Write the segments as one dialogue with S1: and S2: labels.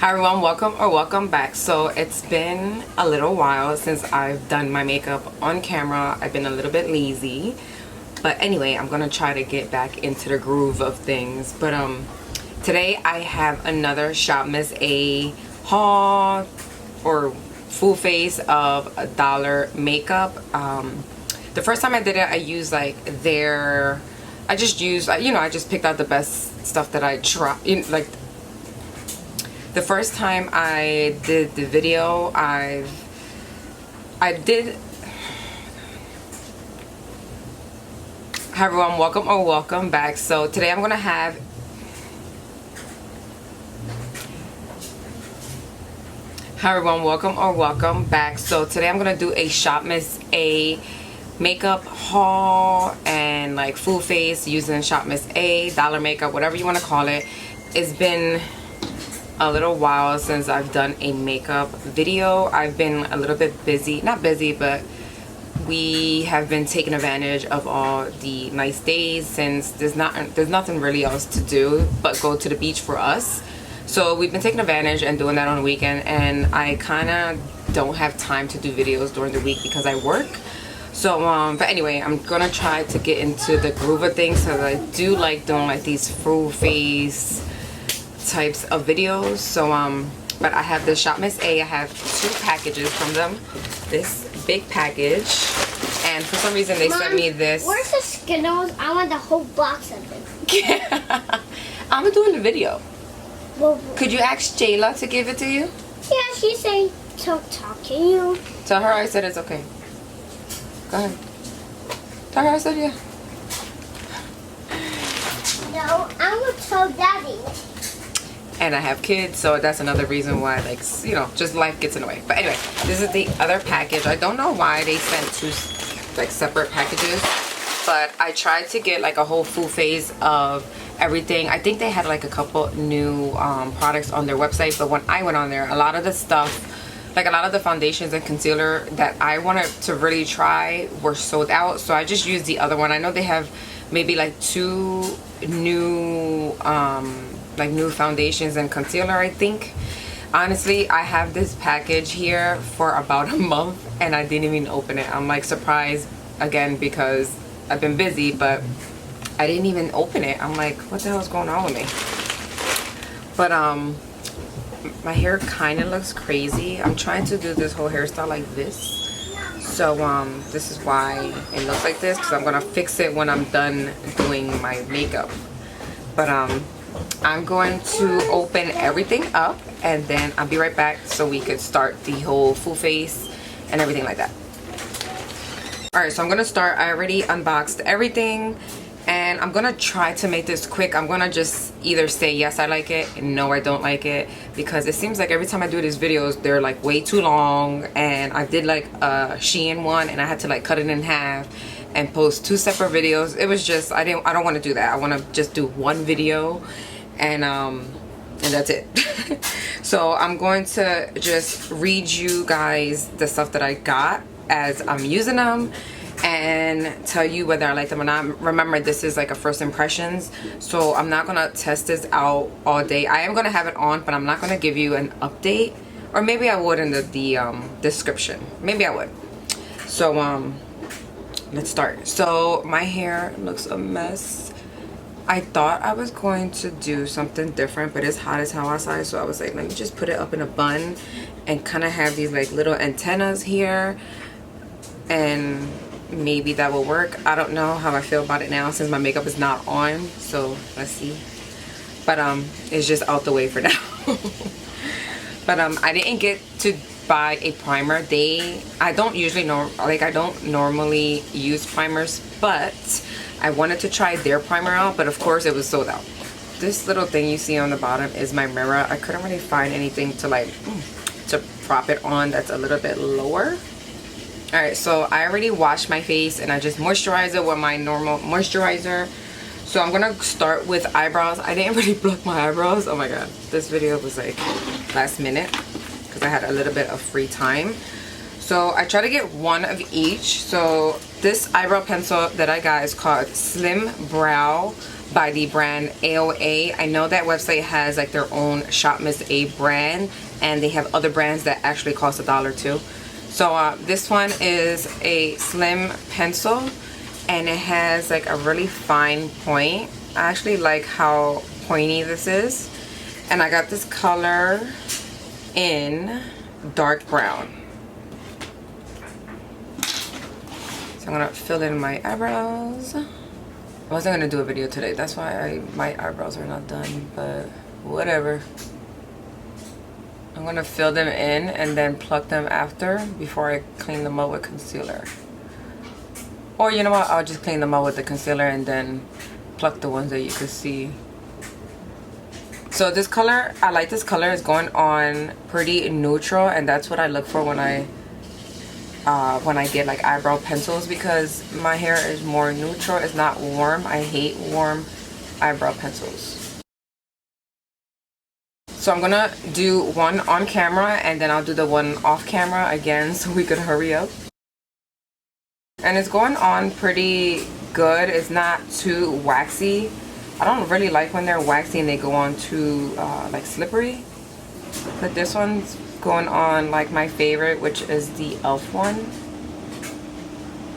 S1: Hi everyone, welcome back. So it's been a little while since I've done my makeup on camera. I've been a little bit lazy, but anyway, I'm gonna try to get back into the groove of things. But today I have another Shop Miss A haul or full face of $1 makeup. The first time I did it, I used I just picked out the best stuff that I tried. The first time I did the video, Hi everyone, welcome back. So today I'm gonna have welcome back. So today I'm gonna do a Shop Miss A makeup haul and like full face using Shop Miss A, $1 makeup, whatever you want to call it. It's been a little while since I've done a makeup video. I've been a little bit busy, not busy, but we have been taking advantage of all the nice days since there's nothing really else to do but go to the beach for us. So we've been taking advantage and doing that on the weekend, and I kind of don't have time to do videos during the week because I work. So but anyway, I'm gonna try to get into the groove of things because I do like doing like these full face types of videos. So but I have the Shop Miss A. I have 2 packages from them, this big package, and for some reason they sent me this.
S2: Where's the Skittles? I want the whole box of them.
S1: I'm doing the video.
S2: Well,
S1: could you ask Jayla to give it to you?
S2: Yeah, she's saying to talk to you.
S1: Tell her I said it's okay. Go ahead. Tell her I said yeah.
S2: No, I'm gonna tell Daddy.
S1: And I have kids, so that's another reason why, like, you know, just life gets in the way. But anyway, this is the other package. I don't know why they sent 2 like separate packages, but I tried to get like a whole full face of everything. I think they had like a couple new products on their website, but when I went on there, a lot of the stuff, like a lot of the foundations and concealer that I wanted to really try were sold out. So I just used the other one. I know they have maybe like 2 new new foundations and concealer, I think. Honestly, I have this package here for about a month and I didn't even open it. I'm like surprised again because I've been busy, but I didn't even open it. I'm like, what the hell is going on with me? But my hair kind of looks crazy. I'm trying to do this whole hairstyle like this. So this is why it looks like this, because I'm gonna fix it when I'm done doing my makeup. But I'm going to open everything up and then I'll be right back so we could start the whole full face and everything like that. Alright, so I'm gonna start. I already unboxed everything and I'm gonna try to make this quick. I'm gonna just either say yes I like it and no I don't like it, because it seems like every time I do these videos they're like way too long, and I did like a Shein one and I had to like cut it in half and post 2 separate videos. It was just I don't want to do that. I want to just do one video and that's it. So I'm going to just read you guys the stuff that I got as I'm using them and tell you whether I like them or not. Remember, this is like a first impressions, so I'm not gonna test this out all day. I am gonna have it on, but I'm not gonna give you an update, or maybe I would in the description. Maybe I would. So let's start. So my hair looks a mess. I thought I was going to do something different, but it's hot as hell outside, so I was like, let me just put it up in a bun and kind of have these like little antennas here, and maybe that will work. I don't know how I feel about it now since my makeup is not on, so let's see. But it's just out the way for now. But I didn't get to buy a primer. I don't usually I don't normally use primers, but I wanted to try their primer out, but of course it was sold out. This little thing you see on the bottom is my mirror. I couldn't really find anything to like to prop it on that's a little bit lower. Alright, so I already washed my face and I just moisturized it with my normal moisturizer. So I'm gonna start with eyebrows. I didn't really pluck my eyebrows. Oh my god, this video was like last minute because I had a little bit of free time. So I try to get one of each. So this eyebrow pencil that I got is called Slim Brow by the brand AOA. I know that website has like their own shopmissa brand, and they have other brands that actually cost $1 too. So this one is a slim pencil, and it has like a really fine point. I actually like how pointy this is. And I got this color in dark brown. So I'm gonna fill in my eyebrows. I wasn't gonna do a video today, that's why my eyebrows are not done, but whatever. I'm gonna fill them in and then pluck them after before I clean them up with concealer. Or you know what, I'll just clean them up with the concealer and then pluck the ones that you can see. So this color, I like this color. It's going on pretty neutral, and that's what I look for when I get like eyebrow pencils, because my hair is more neutral. It's not warm. I hate warm eyebrow pencils. So I'm gonna do one on camera and then I'll do the one off camera again so we could hurry up. And it's going on pretty good. It's not too waxy. I don't really like when they're waxy and they go on too like slippery. But this one's going on like my favorite, which is the e.l.f. one.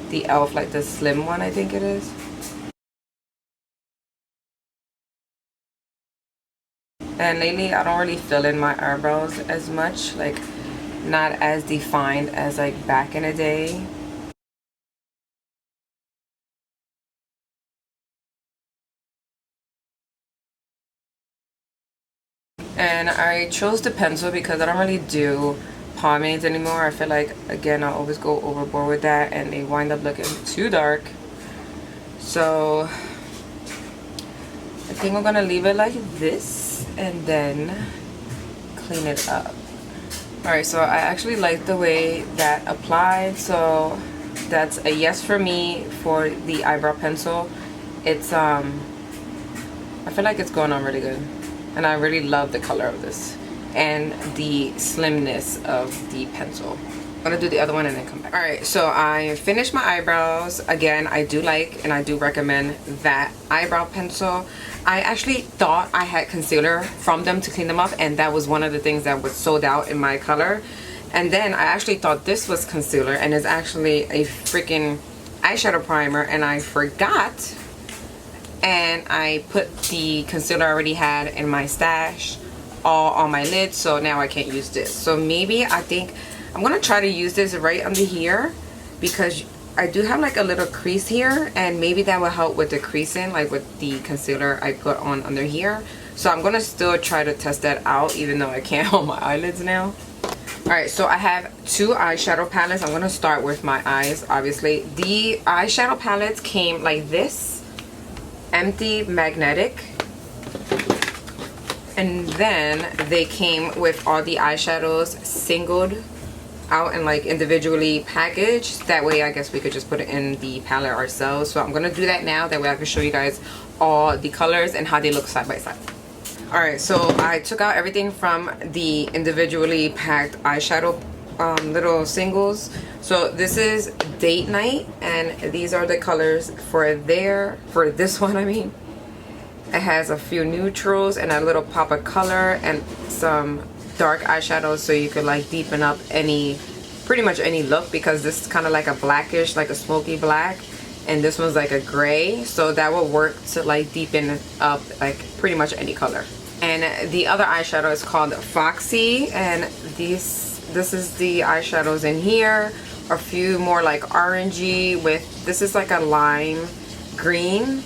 S1: The e.l.f. like the slim one, I think it is. And lately I don't really fill in my eyebrows as much, like not as defined as like back in the day. And I chose the pencil because I don't really do pomades anymore. I feel like, again, I always go overboard with that and they wind up looking too dark. So I think I'm gonna leave it like this and then clean it up. Alright, so I actually like the way that applied, so that's a yes for me for the eyebrow pencil. It's I feel like it's going on really good. And I really love the color of this and the slimness of the pencil. I'm gonna do the other one and then come back. All right, so I finished my eyebrows. Again, I do like and I do recommend that eyebrow pencil. I actually thought I had concealer from them to clean them up, and that was one of the things that was sold out in my color. And then I actually thought this was concealer, and it's actually a freaking eyeshadow primer, and I forgot. And I put the concealer I already had in my stash all on my lid, so now I can't use this. So maybe I think I'm gonna try to use this right under here, because I do have like a little crease here, and maybe that will help with the creasing, like with the concealer I put on under here. So I'm gonna still try to test that out, even though I can't on my eyelids now. Alright, so I have two eyeshadow palettes. I'm gonna start with my eyes, obviously. The eyeshadow palettes came like this, empty magnetic, and then they came with all the eyeshadows singled out and like individually packaged. That way I guess we could just put it in the palette ourselves. So I'm gonna do that now, that way I can show you guys all the colors and how they look side by side. Alright, so I took out everything from the individually packed eyeshadow little singles. So this is Date Night, and these are the colors for this one. I mean, it has a few neutrals and a little pop of color and some dark eyeshadows, so you could like deepen up pretty much any look, because this is kind of like a blackish, like a smoky black, and this one's like a gray, so that will work to like deepen up like pretty much any color. And the other eyeshadow is called Foxy, and this is the eyeshadows in here. A few more like orangey with, this is like a lime green.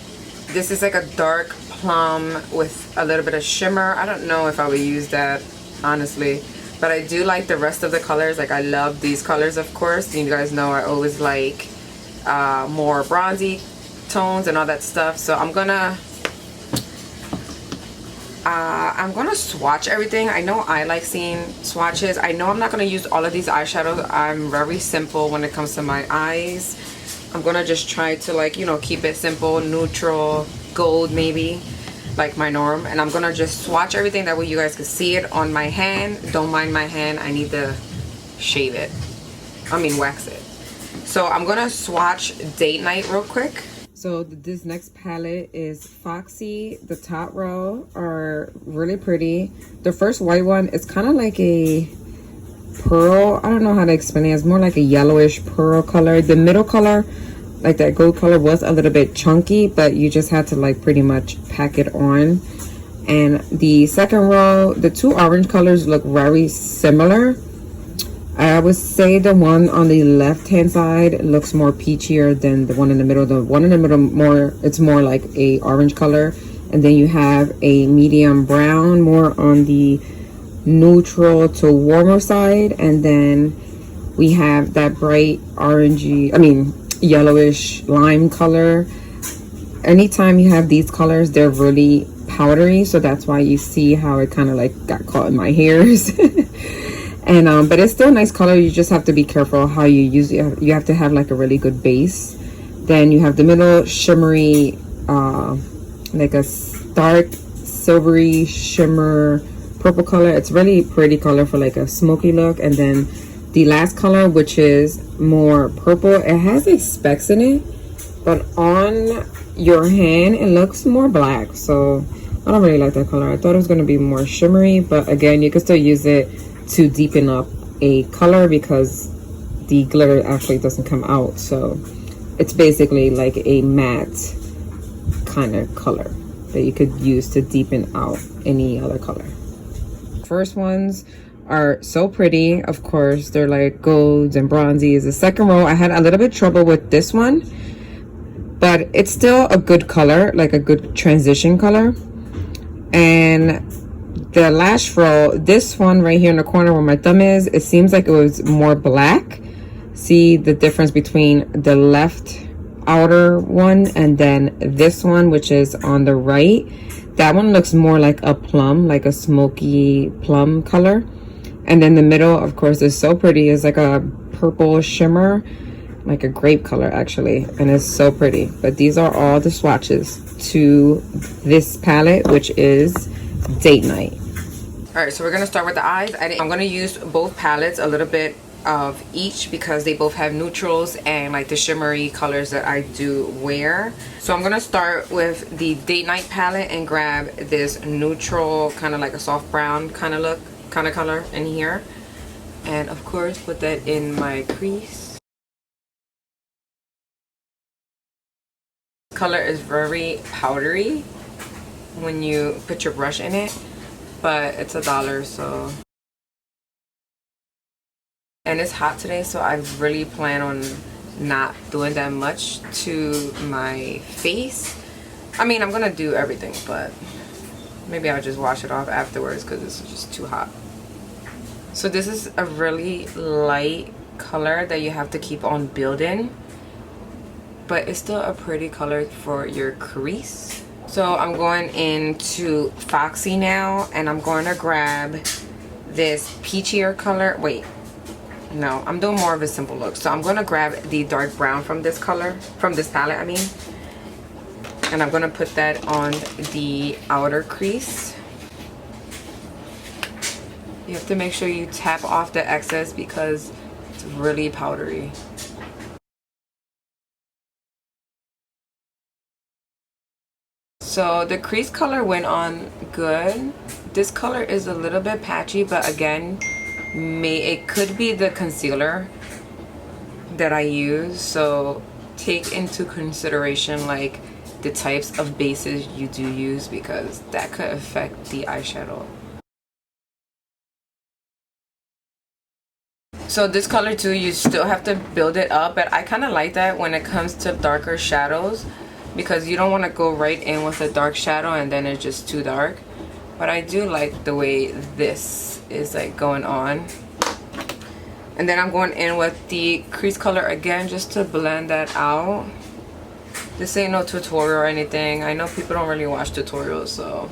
S1: This is like a dark plum with a little bit of shimmer. I don't know if I would use that, honestly, but I do like the rest of the colors. Like I love these colors, of course. You guys know I always like more bronzy tones and all that stuff. So I'm gonna swatch everything. I know I like seeing swatches. I know I'm not gonna use all of these eyeshadows. I'm very simple when it comes to my eyes. I'm gonna just try to, like, you know, keep it simple, neutral, gold maybe, like my norm. And I'm gonna just swatch everything, that way you guys can see it on my hand. Don't mind my hand, I need to shave it. I mean wax it. So I'm gonna swatch Date Night real quick. So this next palette is Foxy. The top row are really pretty. The first white one is kind of like a pearl. I don't know how to explain it. It's more like a yellowish pearl color. The middle color, like that gold color, was a little bit chunky, but you just had to like pretty much pack it on. And the second row, the two orange colors look very similar. I would say the one on the left hand side looks more peachier than the one in the middle. The one in the middle it's more like a orange color, and then you have a medium brown, more on the neutral to warmer side, and then we have that bright orangey, yellowish lime color. Anytime you have these colors, they're really powdery, so that's why you see how it kind of like got caught in my hairs. And but it's still a nice color. You just have to be careful how you use it. You have to have like a really good base. Then you have the middle shimmery, like a dark silvery shimmer purple color. It's really pretty color for like a smoky look. And then the last color, which is more purple, it has like specks in it, but on your hand it looks more black, so I don't really like that color. I thought it was going to be more shimmery, but again, you can still use it to deepen up a color because the glitter actually doesn't come out, so it's basically like a matte kind of color that you could use to deepen out any other color. First ones are so pretty. Of course, they're like golds and bronzies. The second row, I had a little bit trouble with this one, but it's still a good color, like a good transition color. And the lash row, this one right here in the corner where my thumb is, it seems like it was more black. See the difference between the left outer one and then this one, which is on the right. That one looks more like a plum, like a smoky plum color. And then the middle, of course, is so pretty. It's like a purple shimmer, like a grape color actually, and it's so pretty. But these are all the swatches to this palette, which is Date Night. All right, so we're gonna start with the eyes. I'm gonna use both palettes, a little bit of each, because they both have neutrals and like the shimmery colors that I do wear. So I'm gonna start with the Date Night palette and grab this neutral, kind of like a soft brown kind of look, kind of color in here, and of course put that in my crease. Color is very powdery when you put your brush in it, but it's $1, so. And it's hot today, so I really plan on not doing that much to my face. I mean, I'm gonna do everything, but maybe I'll just wash it off afterwards because it's just too hot. So this is a really light color that you have to keep on building, but it's still a pretty color for your crease. So I'm going into Foxy now, and I'm going to grab this peachier color. Wait, no, I'm doing more of a simple look. So I'm going to grab the dark brown from this color, from this palette, I mean. And I'm going to put that on the outer crease. You have to make sure you tap off the excess because it's really powdery. So the crease color went on good. This color is a little bit patchy, but again, it could be the concealer that I use. So take into consideration like the types of bases you do use, because that could affect the eyeshadow. So this color too, you still have to build it up, but I kind of like that when it comes to darker shadows, because you don't want to go right in with a dark shadow and then it's just too dark. But I do like the way this is like going on. And then I'm going in with the crease color again just to blend that out. This ain't no tutorial or anything. I know people don't really watch tutorials, so.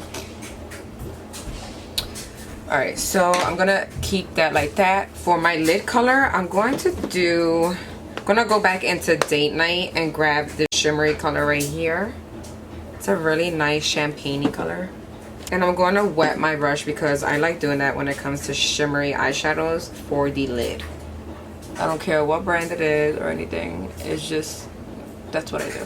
S1: Alright, so I'm gonna keep that like that. For my lid color, I'm gonna go back into Date Night and grab the shimmery color right here. It's a really nice champagne-y color. And I'm going to wet my brush because I like doing that when it comes to shimmery eyeshadows for the lid. I don't care what brand it is or anything. It's just, that's what I do.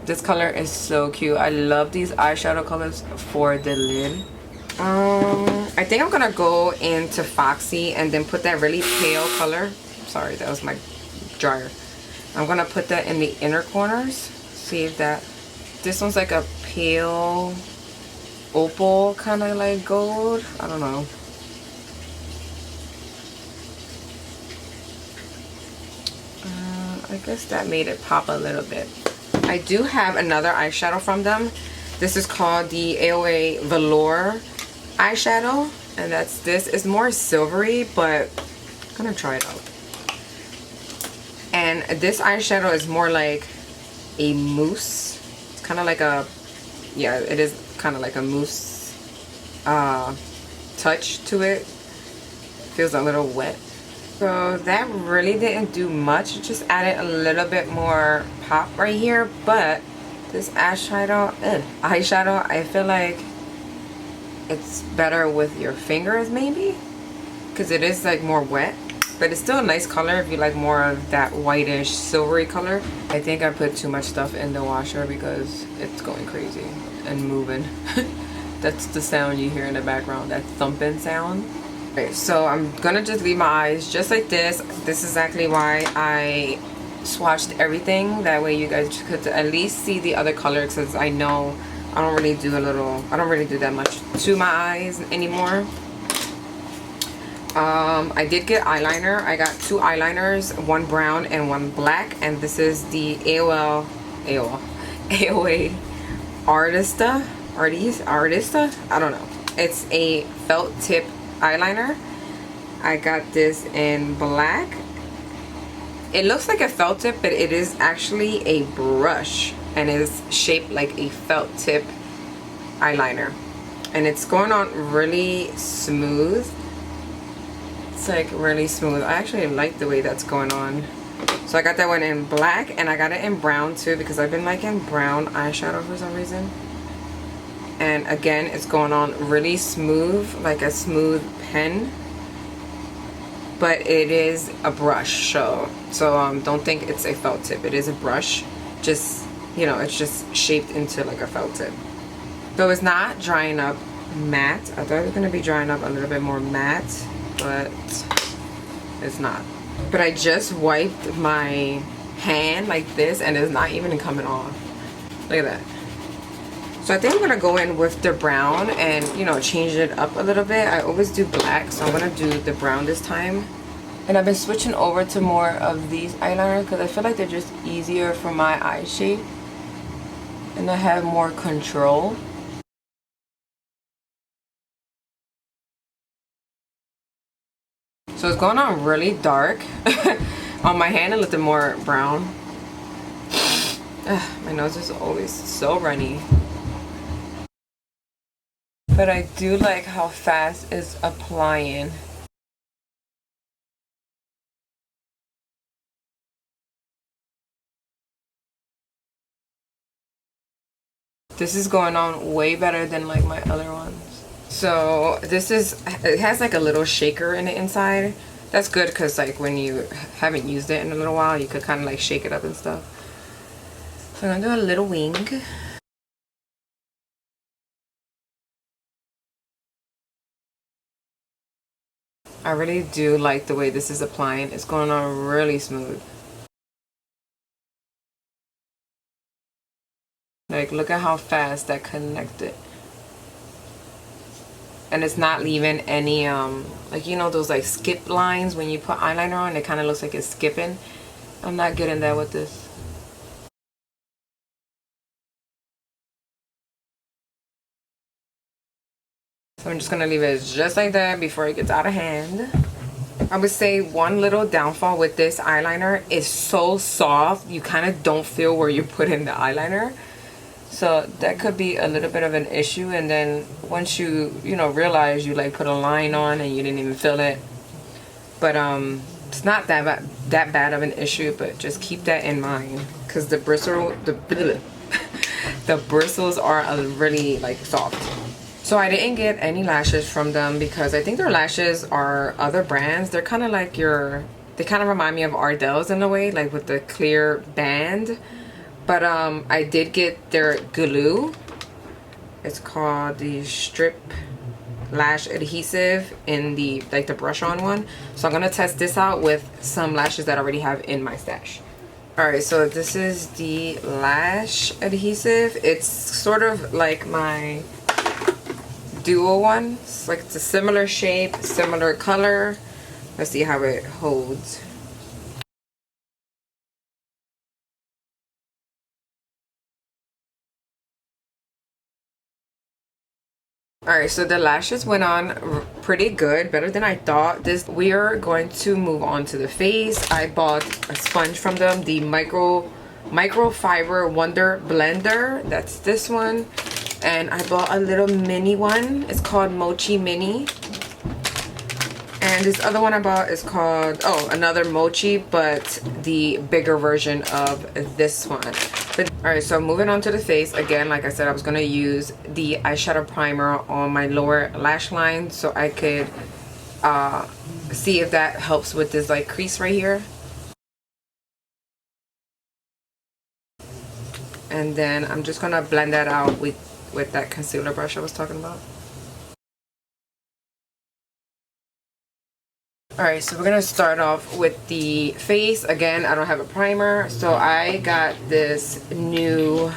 S1: This color is so cute. I love these eyeshadow colors for the lid. I think I'm gonna go into Foxy and then put that really pale color. Sorry, that was my dryer. I'm gonna put that in the inner corners. See if that, this one's like a pale opal kind of like gold. I don't know. I guess that made it pop a little bit. I do have another eyeshadow from them. This is called the AOA Velour eyeshadow, and that's this. It's more silvery, but I'm gonna try it out. And this eyeshadow is more like a mousse. It's kind of like a, yeah, it is kind of like a mousse touch to it. Feels a little wet. So that really didn't do much. It just added a little bit more pop right here. But this eyeshadow, I feel like it's better with your fingers maybe, because it is like more wet. But it's still a nice color if you like more of that whitish silvery color. I think I put too much stuff in the washer because it's going crazy and moving. That's the sound you hear in the background, that thumping sound. Okay, so I'm gonna just leave my eyes just like this. This is exactly why I swatched everything. That way you guys could at least see the other colors, because I know I don't really do that much to my eyes anymore. I did get eyeliner. I got 2 eyeliners, one brown and one black, and this is the AOA Artista, I don't know. It's a felt tip eyeliner. I got this in black. It looks like a felt tip, but it is actually a brush and is shaped like a felt tip eyeliner, and it's going on really smooth. It's like really smooth. I actually like the way that's going on. So I got that one in black, and I got it in brown too, because I've been liking brown eyeshadow for some reason. And again, it's going on really smooth, like a smooth pen, but it is a brush. So don't think it's a felt tip. It is a brush, just, you know, it's just shaped into like a felt tip. So it's not drying up matte. I thought it was going to be drying up a little bit more matte, but it's not. But I just wiped my hand like this, and it's not even coming off. Look at that. So I think I'm going to go in with the brown and, you know, change it up a little bit. I always do black, so I'm going to do the brown this time. And I've been switching over to more of these eyeliners because I feel like they're just easier for my eye shape, and I have more control. So it's going on really dark. On my hand, it looked more brown. My nose is always so runny. But I do like how fast it's applying. This is going on way better than like my other ones. So this is, it has like a little shaker in the inside. That's good because like when you haven't used it in a little while, you could kind of like shake it up and stuff. So I'm gonna do a little wing. I really do like the way this is applying. It's going on really smooth. Like, look at how fast that connected. And it's not leaving any, like, you know those like skip lines when you put eyeliner on? It kind of looks like it's skipping. I'm not getting that with this. So I'm just going to leave it just like that before it gets out of hand. I would say one little downfall with this eyeliner is so soft. You kind of don't feel where you put in the eyeliner. So that could be a little bit of an issue. And then once you know, realize you like put a line on and you didn't even feel it. But it's not that bad of an issue, but just keep that in mind. Because the bristles are really like soft. So I didn't get any lashes from them because I think their lashes are other brands. They're kind of like they kind of remind me of Ardell's in a way, like with the clear band. But I did get their glue. It's called the Strip Lash Adhesive in the like the brush on one. So I'm gonna test this out with some lashes that I already have in my stash. Alright, so this is the lash adhesive. It's sort of like my duo one. It's like it's a similar shape, similar color. Let's see how it holds. Alright, so the lashes went on pretty good, better than I thought. We are going to move on to the face. I bought a sponge from them, the microfiber Wonder Blender. That's this one. And I bought a little mini one. It's called Mochi Mini. And this other one I bought is called, oh, another Mochi, but the bigger version of this one. Alright, so moving on to the face. Again, like I said, I was going to use the eyeshadow primer on my lower lash line so I could see if that helps with this like crease right here. And then I'm just going to blend that out with that concealer brush I was talking about. Alright, so we're going to start off with the face. Again, I don't have a primer, so I got this new,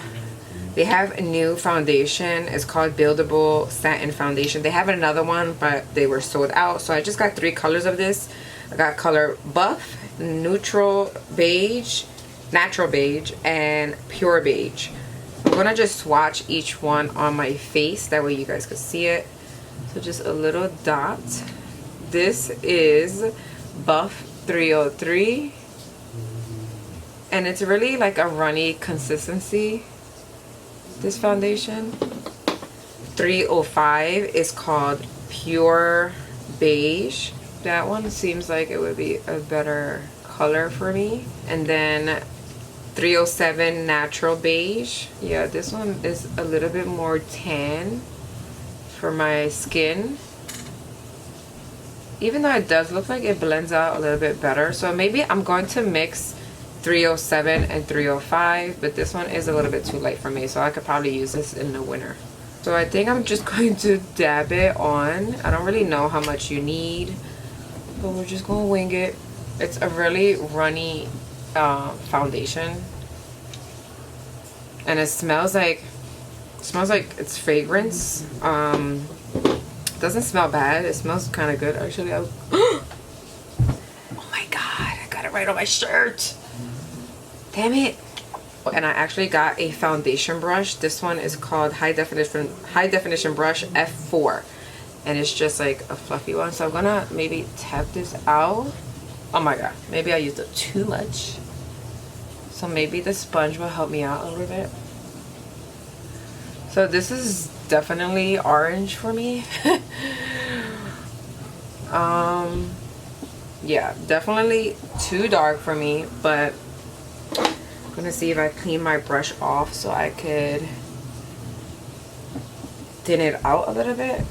S1: they have a new foundation. It's called Buildable Satin Foundation. They have another one, but they were sold out, so I just got 3 colors of this. I got color Buff, Neutral Beige, Natural Beige, and Pure Beige. I'm going to just swatch each one on my face, that way you guys could see it. So just a little dot. This is Buff 303, and it's really like a runny consistency, this foundation. 305 is called Pure Beige. That one seems like it would be a better color for me. And then 307 Natural Beige. Yeah, this one is a little bit more tan for my skin. Even though it does look like it blends out a little bit better. So maybe I'm going to mix 307 and 305, but this one is a little bit too light for me, so I could probably use this in the winter. So I think I'm just going to dab it on. I don't really know how much you need, but we're just going to wing it. It's a really runny foundation, and it smells like it's fragrance. Doesn't smell bad. It smells kind of good actually. Oh my god, I got it right on my shirt. Damn it. And I actually got a foundation brush. This one is called High Definition Brush F4, and it's just like a fluffy one. So I'm gonna maybe tap this out. Oh my god, maybe I used it too much, so maybe the sponge will help me out a little bit. So this is definitely orange for me. Yeah, definitely too dark for me, but I'm gonna see if I clean my brush off so I could thin it out a little bit.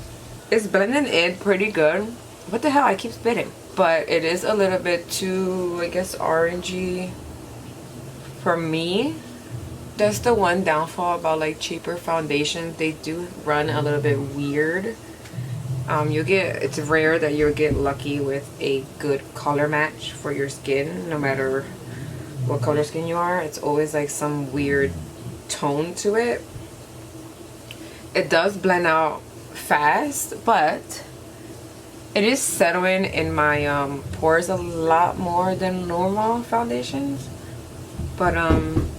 S1: It's blending in pretty good. What the hell, I keep spitting. But it is a little bit too, I guess, orangey for me. That's the one downfall about like cheaper foundations. They do run a little bit weird. It's rare that you'll get lucky with a good color match for your skin, no matter what color skin you are. It's always like some weird tone to it. It does blend out fast, but it is settling in my pores a lot more than normal foundations. But I'm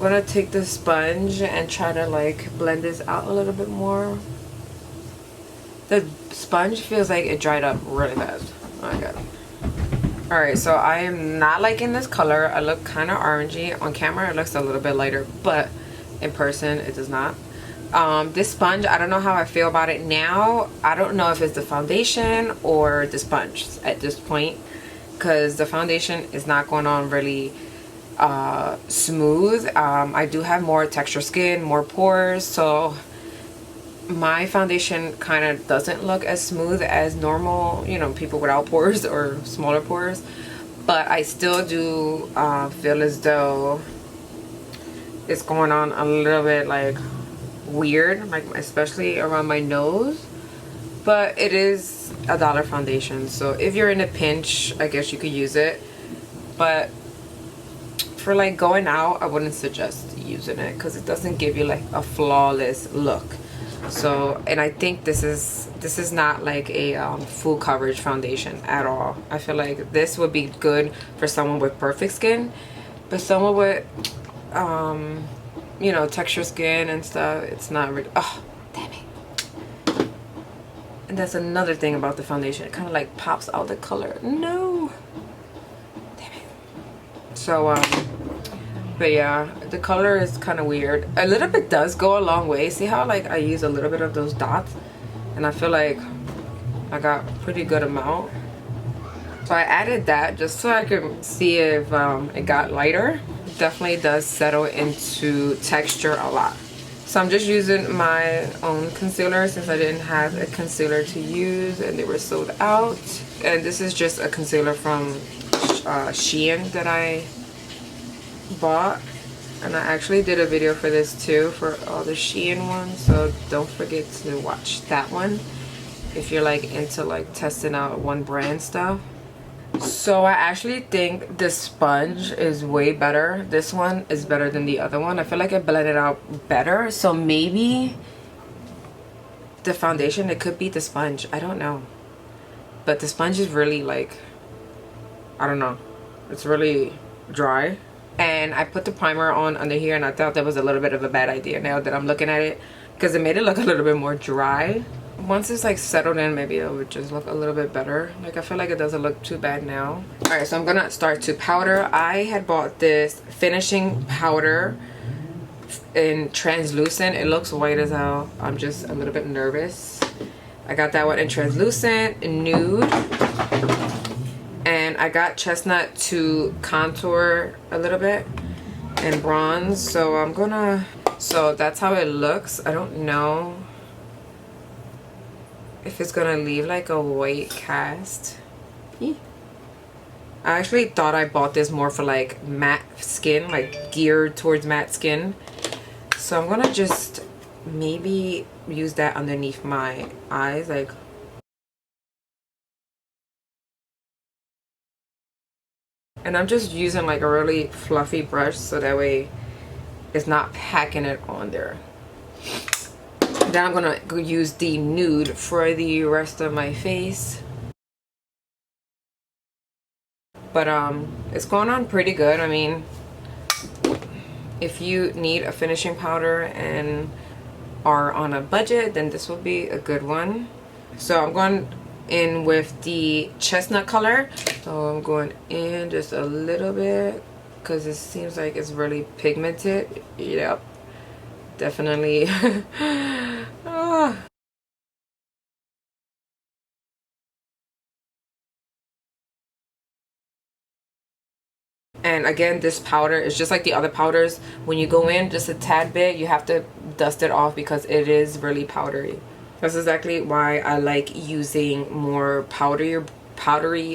S1: gonna take the sponge and try to like blend this out a little bit more. The sponge feels like it dried up really fast. Oh my god. Alright, so I am not liking this color. I look kind of orangey. On camera it looks a little bit lighter, but in person it does not. This sponge, I don't know how I feel about it now. I don't know if it's the foundation or the sponge at this point, because the foundation is not going on really smooth. I do have more texture skin, more pores, so my foundation kind of doesn't look as smooth as normal, you know, people without pores or smaller pores. But I still do feel as though it's going on a little bit like weird, like especially around my nose. But it is a $1 foundation, so if you're in a pinch, I guess you could use it. But for like going out, I wouldn't suggest using it because it doesn't give you like a flawless look. So, and I think this is not like a full coverage foundation at all. I feel like this would be good for someone with perfect skin, but someone with you know, texture skin and stuff, it's not really. Oh, damn it. And that's another thing about the foundation, it kind of like pops out the color. No, damn it. So but yeah, the color is kind of weird. A little bit does go a long way. See how like I use a little bit of those dots, and I feel like I got a pretty good amount. So I added that just so I could see if it got lighter. It definitely does settle into texture a lot. So I'm just using my own concealer since I didn't have a concealer to use and they were sold out. And this is just a concealer from Shein that I bought, and I actually did a video for this too, for all the Shein ones, so don't forget to watch that one if you're like into like testing out one brand stuff. So I actually think this sponge is way better. This one is better than the other one. I feel like it blended out better, so maybe the foundation, it could be the sponge, I don't know. But the sponge is really like, I don't know, it's really dry. And I put the primer on under here, and I thought that was a little bit of a bad idea now that I'm looking at it, because it made it look a little bit more dry. Once it's like settled in, maybe it would just look a little bit better. Like I feel like it doesn't look too bad now. Alright, so I'm gonna start to powder. I had bought this finishing powder in translucent. It looks white as hell. I'm just a little bit nervous. I got that one in translucent, nude. And I got chestnut to contour a little bit and bronze. So I'm gonna, so that's how it looks. I don't know if it's gonna leave like a white cast. I actually thought I bought this more for like matte skin, like geared towards matte skin. So I'm gonna just maybe use that underneath my eyes, like. And I'm just using like a really fluffy brush so that way it's not packing it on there. Then I'm gonna go use the nude for the rest of my face. But it's going on pretty good. I mean, if you need a finishing powder and are on a budget, then this will be a good one. So I'm going in with the chestnut color, so I'm going in just a little bit because it seems like it's really pigmented. Yep, definitely. And again, this powder is just like the other powders. When you go in just a tad bit, you have to dust it off because it is really powdery. That's exactly why I like using more powdery,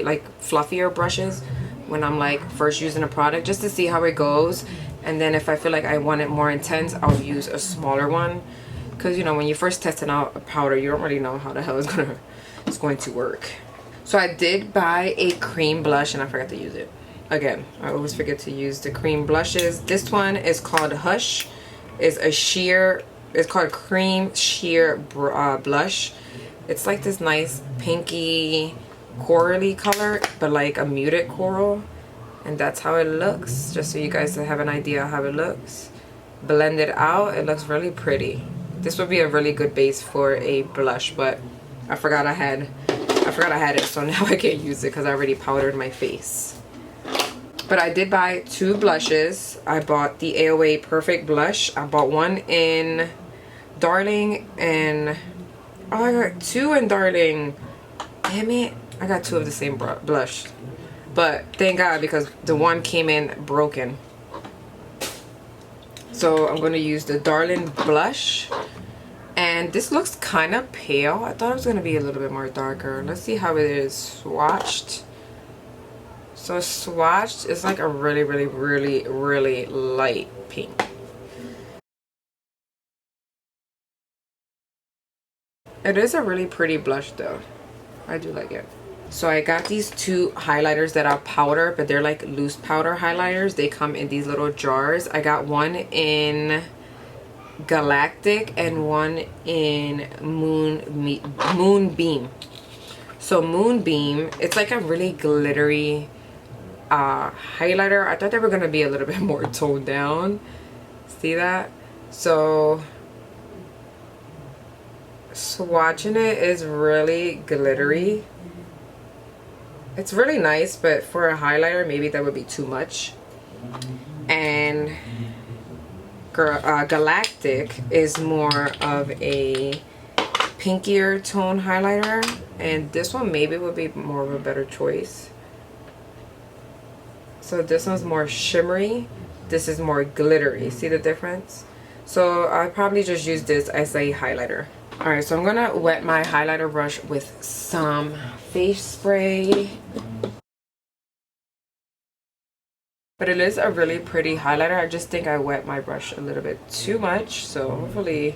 S1: like fluffier brushes when I'm like first using a product, just to see how it goes. And then if I feel like I want it more intense, I'll use a smaller one. Because you know, when you're first testing out a powder, you don't really know how the hell it's going to work. So I did buy a cream blush and I forgot to use it. Again, I always forget to use the cream blushes. This one is called Hush. It's a sheer, it's called Cream Sheer Blush. It's like this nice pinky corally color, but like a muted coral. And that's how it looks, just so you guys have an idea how it looks. Blend it out, it looks really pretty. This would be a really good base for a blush, but I forgot I had it, so now I can't use it because I already powdered my face. But I did buy two blushes. I bought the AOA Perfect Blush. I bought one in Darling and... oh, I got two in Darling. Damn it. I got two of the same blush. But thank God, because the one came in broken. So I'm going to use the Darling blush. And this looks kind of pale. I thought it was going to be a little bit more darker. Let's see how it is swatched. So swatched is like a really light pink. It is a really pretty blush though. I do like it. So I got these two highlighters that are powder, but they're like loose powder highlighters. They come in these little jars. I got one in Galactic and one in Moonbeam. So Moonbeam, it's like a really glittery highlighter. I thought they were gonna be a little bit more toned down. See that? So swatching it is really glittery. It's really nice, but for a highlighter maybe that would be too much. And Galactic is more of a pinkier tone highlighter, and this one maybe would be more of a better choice. So this one's more shimmery, this is more glittery. See the difference? So I'll probably just use this as a highlighter. Alright, so I'm gonna wet my highlighter brush with some face spray. But it is a really pretty highlighter. I just think I wet my brush a little bit too much, so hopefully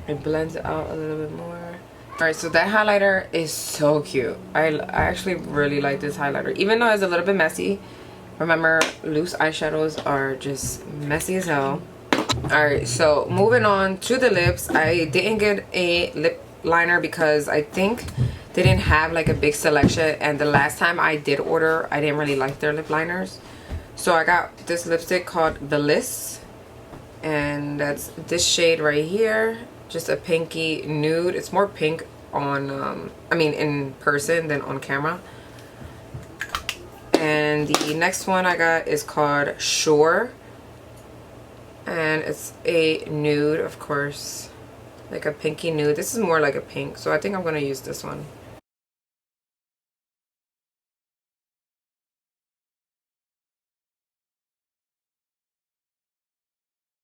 S1: it blends out a little bit more. Alright, so that highlighter is so cute. I actually really like this highlighter, even though it's a little bit messy. Remember, loose eyeshadows are just messy as hell. Alright, so moving on to the lips. I didn't get a lip liner because I think they didn't have like a big selection, and the last time I did order, I didn't really like their lip liners. So I got this lipstick called Bliss, and that's this shade right here. Just a pinky nude. It's more pink on I mean in person than on camera. And the next one I got is called Shore, and it's a nude, of course, like a pinky nude. This is more like a pink, so I think I'm gonna use this one.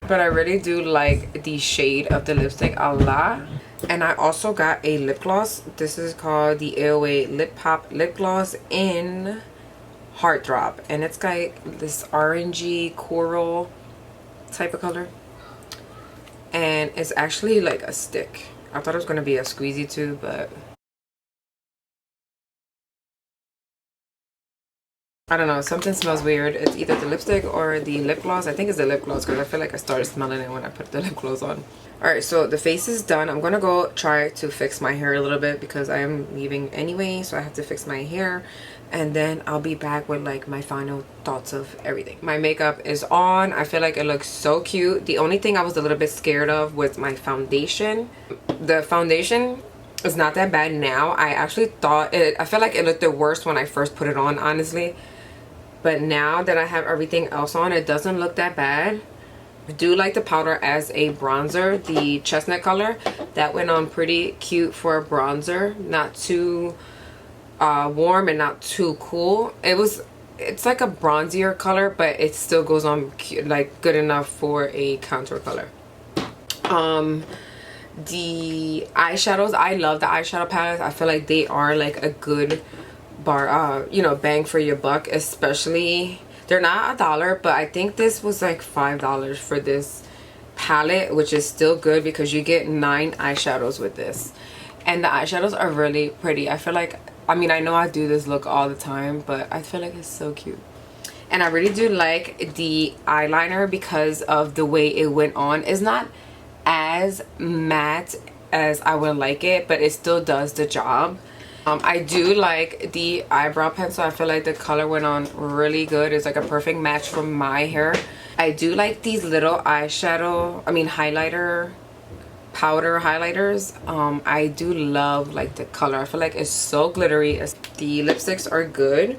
S1: But I really do like the shade of the lipstick a lot. And I also got a lip gloss. This is called the AOA Lip Pop Lip Gloss in Heartthrob, and it's like this orangey coral type of color, and it's actually like a stick. I thought it was going to be a squeezy too, but I don't know, something smells weird. It's either the lipstick or the lip gloss. I think it's the lip gloss because I feel like I started smelling it when I put the lip gloss on. Alright, so the face is done. I'm gonna go try to fix my hair a little bit because I am leaving anyway, so I have to fix my hair, and then I'll be back with like my final thoughts of everything. My makeup is on. I feel like it looks so cute. The only thing I was a little bit scared of was my foundation. The foundation is not that bad now. I actually thought it, I feel like it looked the worst when I first put it on, honestly. But now that I have everything else on, it doesn't look that bad. I do like the powder as a bronzer. The chestnut color, that went on pretty cute for a bronzer. Not too warm and not too cool. It's like a bronzier color, but it still goes on cute, like good enough for a contour color. The eyeshadows, I love the eyeshadow palettes. I feel like they are like a good you know, bang for your buck. Especially, they're not $1, but I think this was like $5 for this palette, which is still good because you get 9 eyeshadows with this, and the eyeshadows are really pretty. I feel like, I mean, I know I do this look all the time, but I feel like it's so cute. And I really do like the eyeliner because of the way it went on. It's not as matte as I would like it, but it still does the job. I do like the eyebrow pencil. I feel like the color went on really good. It's like a perfect match for my hair. I do like these little highlighter powder highlighters. I do love like the color. I feel like it's so glittery. The lipsticks are good.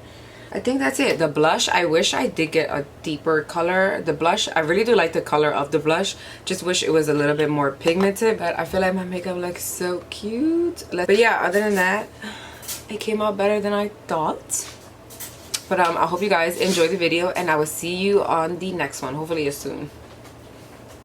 S1: I think that's it. The blush, I wish I did get a deeper color. The blush, I really do like the color of the blush. Just wish it was a little bit more pigmented, but I feel like my makeup looks so cute. But yeah, other than that, it came out better than I thought. But I hope you guys enjoyed the video, and I will see you on the next one. Hopefully it's soon.